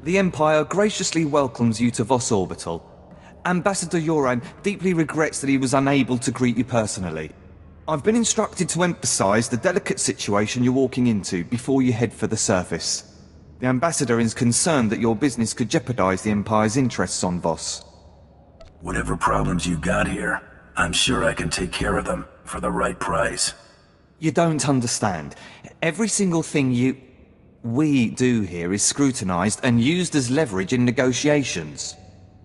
The Empire graciously welcomes you to Voss Orbital. Ambassador Yoran deeply regrets that he was unable to greet you personally. I've been instructed to emphasize the delicate situation you're walking into before you head for the surface. The Ambassador is concerned that your business could jeopardize the Empire's interests on Voss. Whatever problems you got here, I'm sure I can take care of them for the right price. You don't understand. Every single thing we do here is scrutinized and used as leverage in negotiations.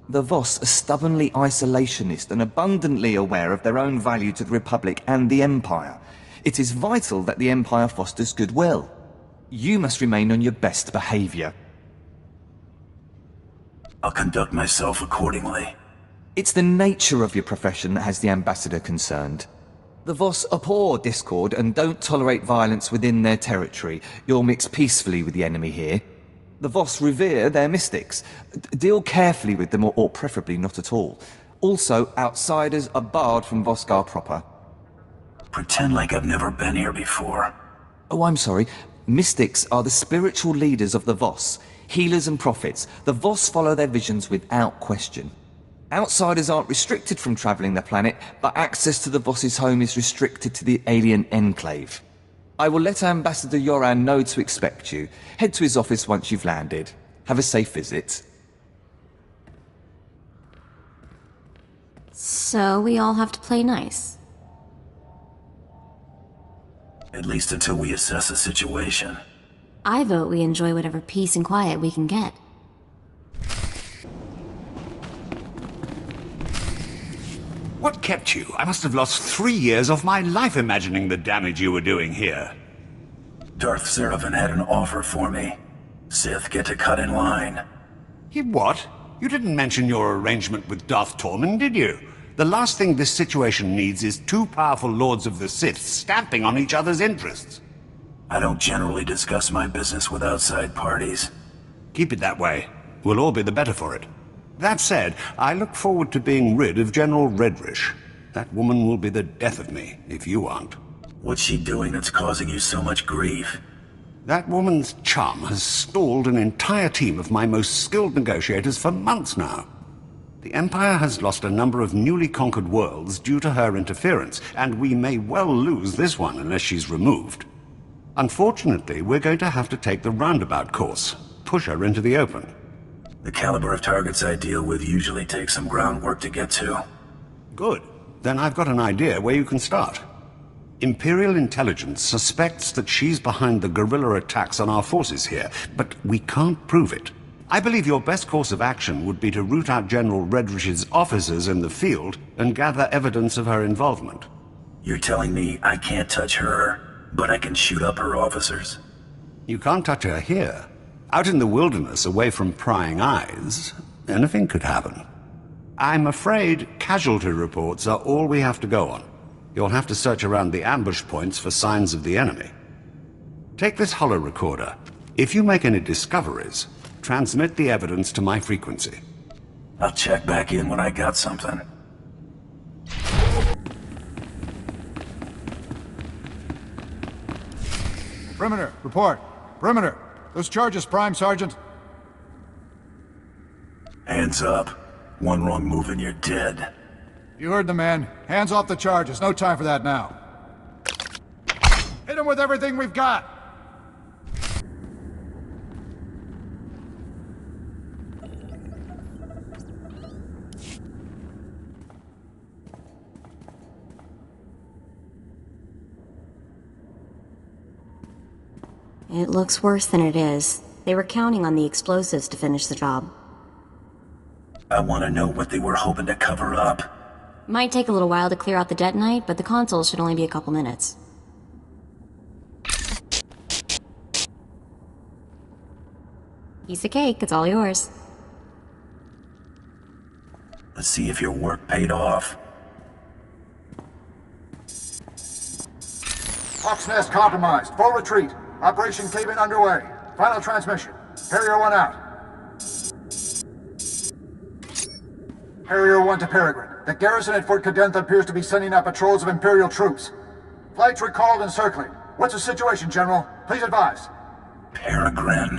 The Voss are stubbornly isolationist and abundantly aware of their own value to the Republic and the Empire. It is vital that the Empire fosters goodwill. You must remain on your best behavior. I'll conduct myself accordingly. It's the nature of your profession that has the Ambassador concerned. The Voss abhor discord and don't tolerate violence within their territory. You'll mix peacefully with the enemy here. The Voss revere their mystics. Deal carefully with them, or preferably not at all. Also, outsiders are barred from Vosgar proper. Pretend like I've never been here before. Oh, I'm sorry. Mystics are the spiritual leaders of the Voss, healers and prophets. The Voss follow their visions without question. Outsiders aren't restricted from traveling the planet, but access to the Voss's home is restricted to the alien enclave. I will let Ambassador Yoran know to expect you. Head to his office once you've landed. Have a safe visit. So we all have to play nice. At least until we assess the situation. I vote we enjoy whatever peace and quiet we can get. What kept you? I must have lost 3 years of my life imagining the damage you were doing here. Darth Seraphon had an offer for me. Sith get to cut in line. He what? You didn't mention your arrangement with Darth Tormund, did you? The last thing this situation needs is two powerful Lords of the Sith stamping on each other's interests. I don't generally discuss my business with outside parties. Keep it that way. We'll all be the better for it. That said, I look forward to being rid of General Redrish. That woman will be the death of me, if you aren't. What's she doing that's causing you so much grief? That woman's charm has stalled an entire team of my most skilled negotiators for months now. The Empire has lost a number of newly conquered worlds due to her interference, and we may well lose this one unless she's removed. Unfortunately, we're going to have to take the roundabout course, push her into the open. The caliber of targets I deal with usually takes some groundwork to get to. Good. Then I've got an idea where you can start. Imperial intelligence suspects that she's behind the guerrilla attacks on our forces here, but we can't prove it. I believe your best course of action would be to root out General Redrish's officers in the field and gather evidence of her involvement. You're telling me I can't touch her, but I can shoot up her officers? You can't touch her here. Out in the wilderness, away from prying eyes, anything could happen. I'm afraid casualty reports are all we have to go on. You'll have to search around the ambush points for signs of the enemy. Take this holo recorder. If you make any discoveries, transmit the evidence to my frequency. I'll check back in when I got something. Perimeter, report. Perimeter. Those charges, Prime Sergeant. Hands up. One wrong move and you're dead. You heard the man. Hands off the charges. No time for that now. Hit him with everything we've got! It looks worse than it is. They were counting on the explosives to finish the job. I want to know what they were hoping to cover up. Might take a little while to clear out the detonite, but the console should only be a couple minutes. Piece of cake, it's all yours. Let's see if your work paid off. Hawk's Nest compromised. Full retreat. Operation Cave-In underway. Final transmission. Harrier 1 out. Harrier 1 to Peregrine. The garrison at Fort Cadentha appears to be sending out patrols of Imperial troops. Flights recalled and circling. What's the situation, General? Please advise. Peregrine.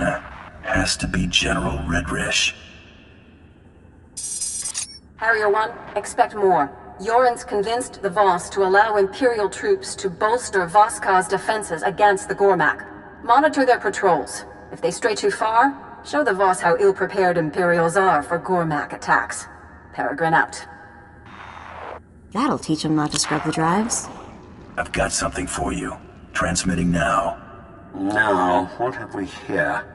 Has to be General Redrish. Harrier 1, expect more. Yoren's convinced the Voss to allow Imperial troops to bolster Vosskar's defenses against the Gormak. Monitor their patrols. If they stray too far, show the Voss how ill-prepared Imperials are for Gormak attacks. Peregrine out. That'll teach them not to scrub the drives. I've got something for you. Transmitting now. Now, what have we here?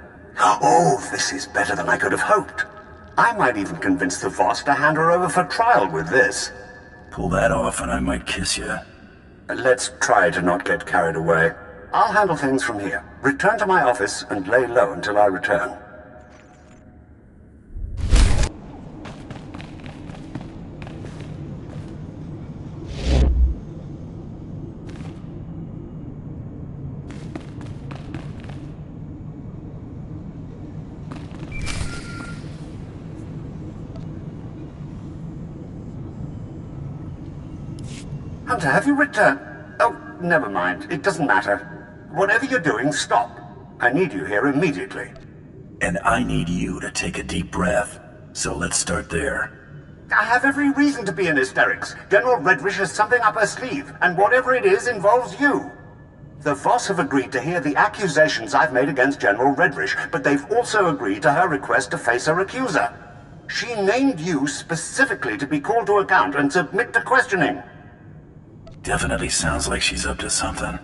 Oh, this is better than I could have hoped. I might even convince the Voss to hand her over for trial with this. Pull that off and I might kiss you. Let's try to not get carried away. I'll handle things from here. Return to my office and lay low until I return. Hunter, have you returned? Oh, never mind. It doesn't matter. Whatever you're doing, stop. I need you here immediately. And I need you to take a deep breath. So let's start there. I have every reason to be in hysterics. General Redrish has something up her sleeve, and whatever it is involves you. The Voss have agreed to hear the accusations I've made against General Redrish, but they've also agreed to her request to face her accuser. She named you specifically to be called to account and submit to questioning. Definitely sounds like she's up to something.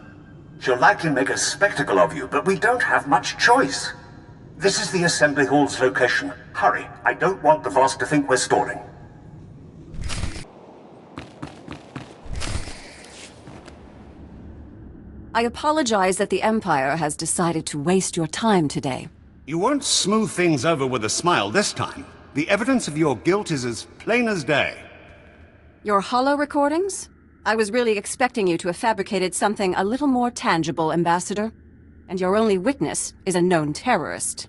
She'll likely make a spectacle of you, but we don't have much choice. This is the Assembly Hall's location. Hurry, I don't want the Voss to think we're stalling. I apologize that the Empire has decided to waste your time today. You won't smooth things over with a smile this time. The evidence of your guilt is as plain as day. Your holo recordings? I was really expecting you to have fabricated something a little more tangible, Ambassador. And your only witness is a known terrorist.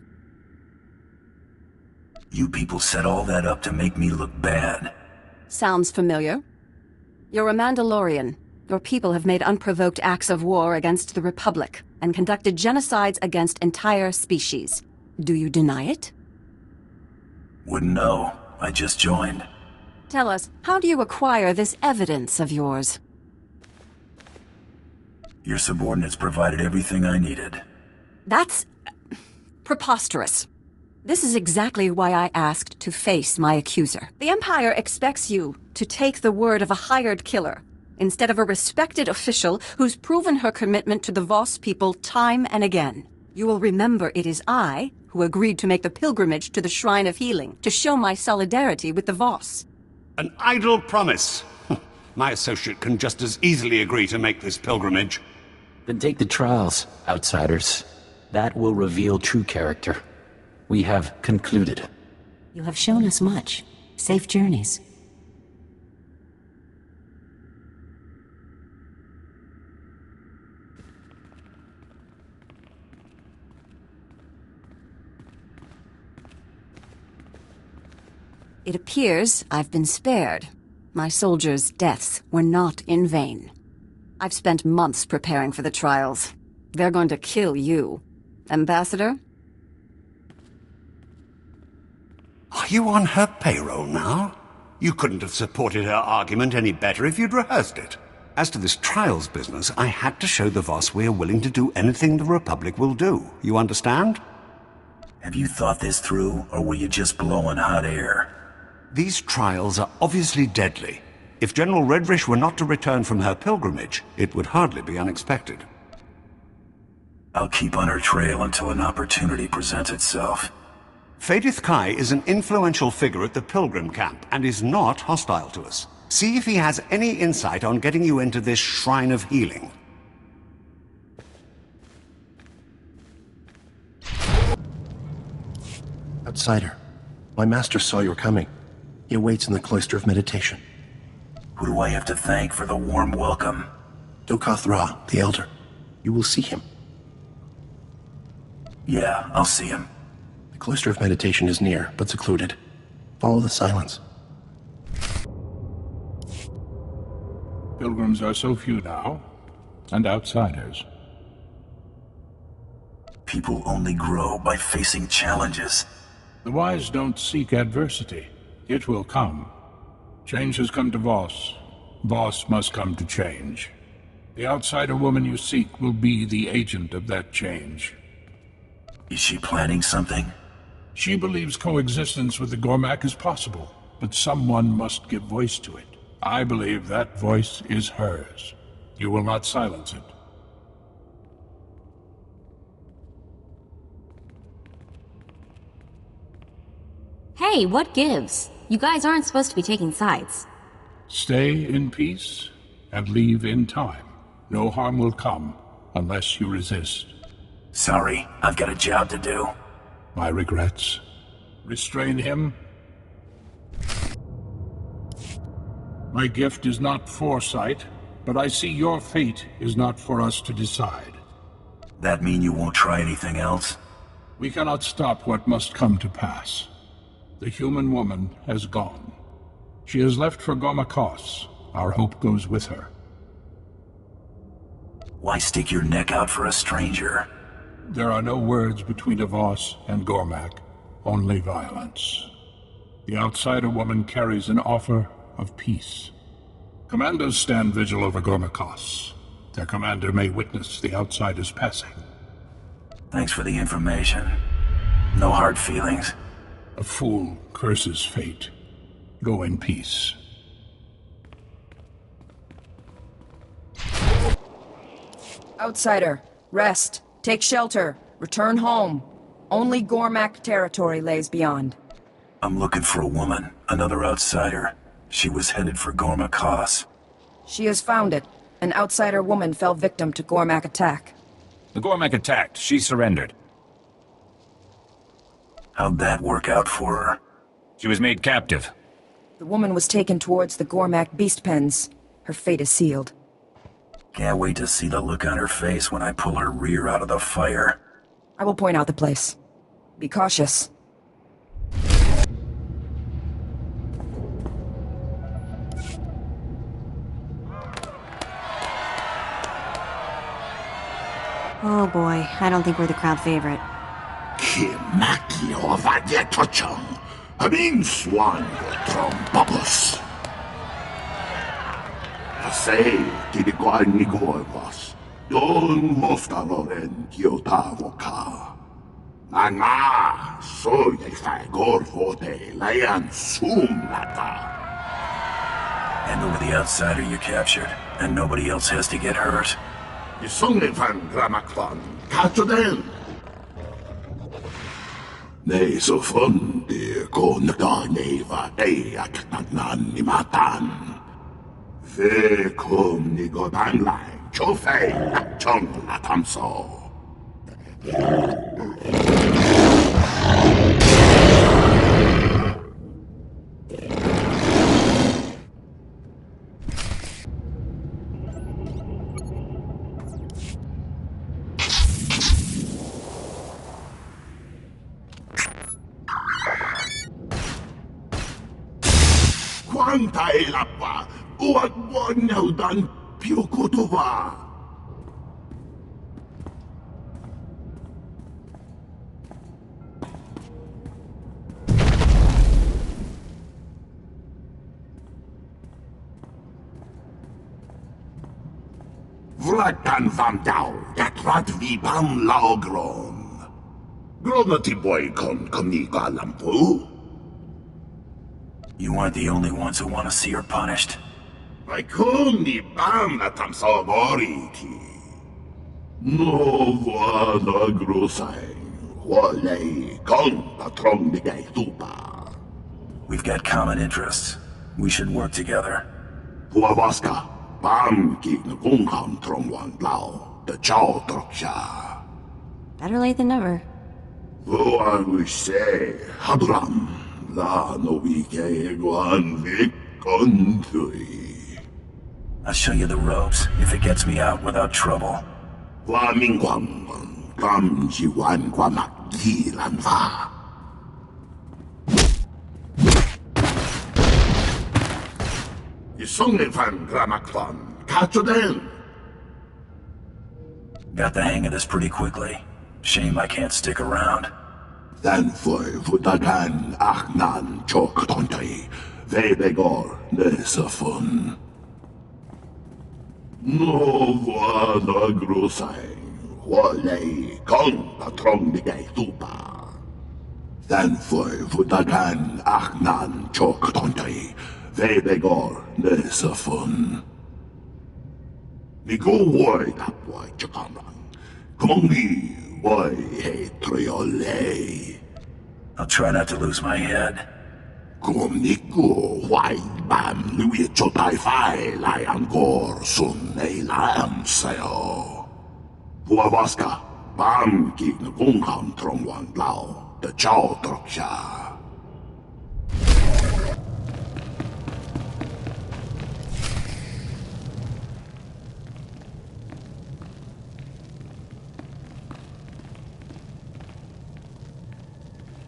You people set all that up to make me look bad. Sounds familiar. You're a Mandalorian. Your people have made unprovoked acts of war against the Republic and conducted genocides against entire species. Do you deny it? Wouldn't know. I just joined. Tell us, how do you acquire this evidence of yours? Your subordinates provided everything I needed. That's preposterous. This is exactly why I asked to face my accuser. The Empire expects you to take the word of a hired killer instead of a respected official who's proven her commitment to the Voss people time and again. You will remember it is I who agreed to make the pilgrimage to the Shrine of Healing to show my solidarity with the Voss. An idle promise. My associate can just as easily agree to make this pilgrimage. Then take the trials, outsiders. That will reveal true character. We have concluded. You have shown us much. Safe journeys. It appears I've been spared. My soldiers' deaths were not in vain. I've spent months preparing for the trials. They're going to kill you. Ambassador? Are you on her payroll now? You couldn't have supported her argument any better if you'd rehearsed it. As to this trials business, I had to show the Voss we're willing to do anything the Republic will do. You understand? Have you thought this through, or were you just blowing hot air? These trials are obviously deadly. If General Redrish were not to return from her pilgrimage, it would hardly be unexpected. I'll keep on her trail until an opportunity presents itself. Fadith Kai is an influential figure at the Pilgrim camp and is not hostile to us. See if he has any insight on getting you into this Shrine of Healing. Outsider, my master saw you were coming. He awaits in the Cloister of Meditation. Who do I have to thank for the warm welcome? Dokoth Ra, the Elder. You will see him. Yeah, I'll see him. The Cloister of Meditation is near, but secluded. Follow the silence. Pilgrims are so few now, and outsiders. People only grow by facing challenges. The wise don't seek adversity. It will come. Change has come to Voss. Voss must come to change. The outsider woman you seek will be the agent of that change. Is she planning something? She believes coexistence with the Gormak is possible, but someone must give voice to it. I believe that voice is hers. You will not silence it. Hey, what gives? You guys aren't supposed to be taking sides. Stay in peace and leave in time. No harm will come unless you resist. Sorry, I've got a job to do. My regrets. Restrain him. My gift is not foresight, but I see your fate is not for us to decide. That mean you won't try anything else? We cannot stop what must come to pass. The human woman has gone. She has left for Gormakos. Our hope goes with her. Why stick your neck out for a stranger? There are no words between a Voss and Gormak, only violence. The outsider woman carries an offer of peace. Commandos stand vigil over Gormakos. Their commander may witness the outsider's passing. Thanks for the information. No hard feelings. A fool curses fate. Go in peace. Outsider, rest. Take shelter. Return home. Only Gormak territory lays beyond. I'm looking for a woman, another outsider. She was headed for Gormakos. She has found it. An outsider woman fell victim to Gormak attack. The Gormak attacked. She surrendered. How'd that work out for her? She was made captive. The woman was taken towards the Gormak beast pens. Her fate is sealed. Can't wait to see the look on her face when I pull her rear out of the fire. I will point out the place. Be cautious. Oh boy, I don't think we're the crowd favorite. And over the outsider you captured, and nobody else has to get hurt. Nee, så funde konda neva eak nan ni matan. Fe kom ni go banglai, chofei, chong la tamso. Quanta è l'acqua? Uat buono dan più cotova. Vlakan vam dau, rat vi bam laogron. Gronati boy kon koniga lampu. You aren't the only ones who want to see her punished. I koni bam na tamso moriki. No vada grosai. Wale kon patron migay tupa. We've got common interests. We should work together. Huavaska, bam ki ngungham trongwan lao, the chow troksha. Better late than never. Though I wish say, Hadram, la no wike guan vik kontui. I'll show you the ropes, if it gets me out without trouble. Wa mingwang, kam jiwan kwamak gilan va. Isonge fan gramakvan, kacho den. Got the hang of this pretty quickly. Shame I can't stick around. Den foi vutagan achnan chok tontai. Vebegor nesafun. No vada grusai. Wale kong patrong digay tupa. Den foi vutagan achnan chok tontai. Vebegor nesafun. Nigo woi tapwai chakaman. Kongi woi he triole. I'll try not to lose my head. Kom nigo wai bam lui chotai fai lai angkor sun ei lam sayo. Puavaska bam kik na kung ham trong wan lao de chao trok sha.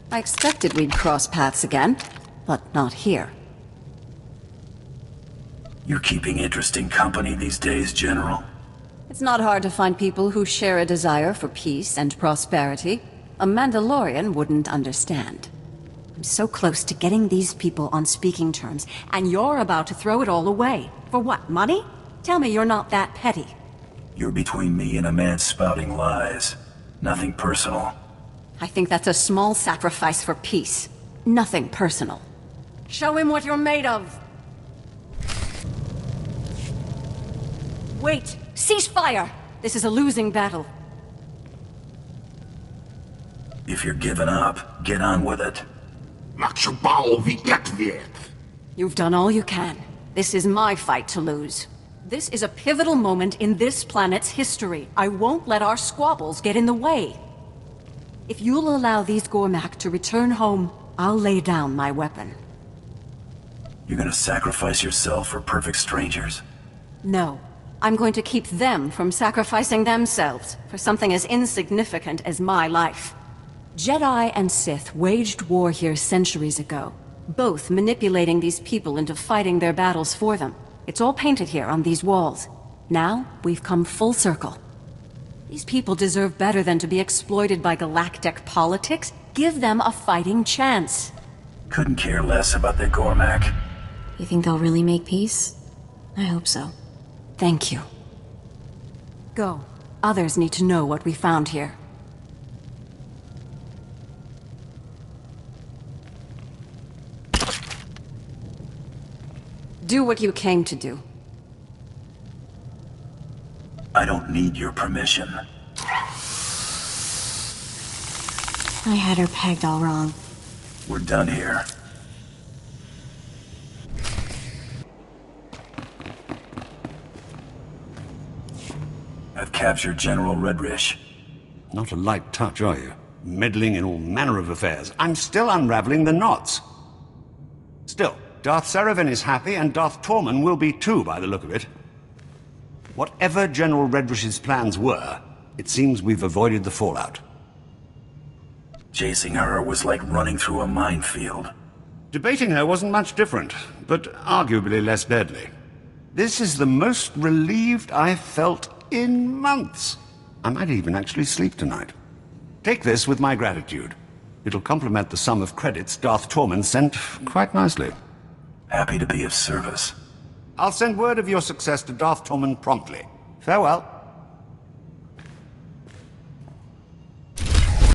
I expected we'd cross paths again, but not here. You're keeping interesting company these days, General. It's not hard to find people who share a desire for peace and prosperity. A Mandalorian wouldn't understand. I'm so close to getting these people on speaking terms, and you're about to throw it all away. For what, money? Tell me you're not that petty. You're between me and a man spouting lies. Nothing personal. I think that's a small sacrifice for peace. Nothing personal. Show him what you're made of! Wait! Cease fire! This is a losing battle. If you're giving up, get on with it. You've done all you can. This is my fight to lose. This is a pivotal moment in this planet's history. I won't let our squabbles get in the way. If you'll allow these Gormak to return home, I'll lay down my weapon. You're gonna sacrifice yourself for perfect strangers? No. I'm going to keep them from sacrificing themselves for something as insignificant as my life. Jedi and Sith waged war here centuries ago, both manipulating these people into fighting their battles for them. It's all painted here on these walls. Now, we've come full circle. These people deserve better than to be exploited by galactic politics. Give them a fighting chance. Couldn't care less about the Gormak. You think they'll really make peace? I hope so. Thank you. Go. Others need to know what we found here. Do what you came to do. I don't need your permission. I had her pegged all wrong. We're done here. I've captured General Redrish. Not a light touch, are you? Meddling in all manner of affairs. I'm still unraveling the knots. Still, Darth Saravan is happy, and Darth Tormund will be too, by the look of it. Whatever General Redrish's plans were, it seems we've avoided the fallout. Chasing her was like running through a minefield. Debating her wasn't much different, but arguably less deadly. This is the most relieved I've felt in months. I might even actually sleep tonight. Take this with my gratitude. It'll complement the sum of credits Darth Tormund sent quite nicely. Happy to be of service. I'll send word of your success to Darth Tormund promptly. Farewell.